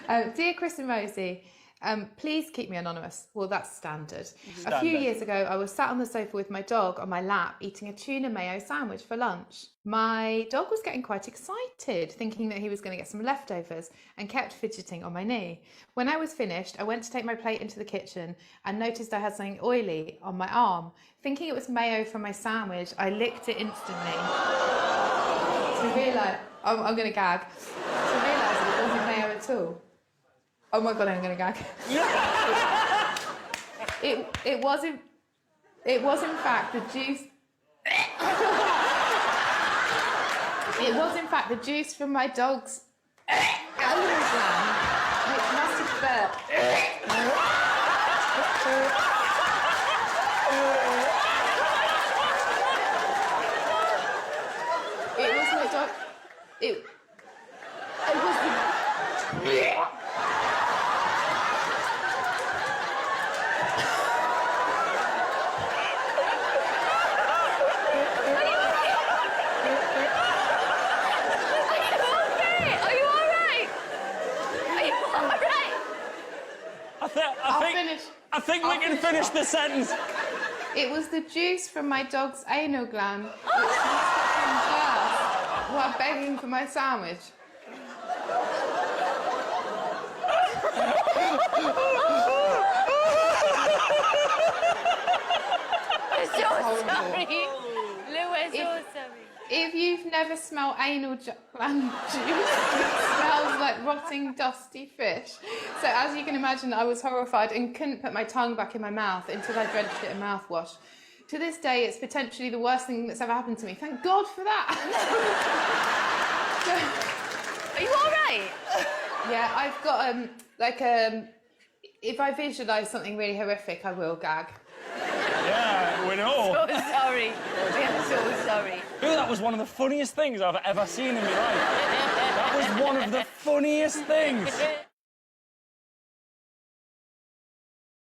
Dear Chris and Rosie, please keep me anonymous. Well, that's standard. A few Standard. years ago, I was sat on the sofa with my dog on my lap eating a tuna mayo sandwich for lunch. My dog was getting quite excited, thinking that he was going to get some leftovers, and kept fidgeting on my knee. When I was finished, I went to take my plate into the kitchen and noticed I had something oily on my arm. Thinking it was mayo from my sandwich, I licked it instantly. To realise, I'm going to gag. To realise it wasn't mayo at all. Oh my god, I'm going to gag. It was in fact the juice. It was in fact the juice from my dog's animal gland, which must have burped. It was my dog. It was the. I think we can finish the sentence. It was the juice from my dog's anal gland, which must have been burst while begging for my sandwich. I'm so sorry. Lou, we're so sorry. If you've never smelled anal gland juice, it smells like rotting, dusty fish. So as you can imagine, I was horrified and couldn't put my tongue back in my mouth until I drenched it in mouthwash. To this day, it's potentially the worst thing that's ever happened to me. Thank God for that. Are you all right? Yeah, I've got, if I visualise something really horrific, I will gag. Yeah, we know. So sorry. We are so sorry. That was one of the funniest things I've ever seen in my life. That was one of the funniest things.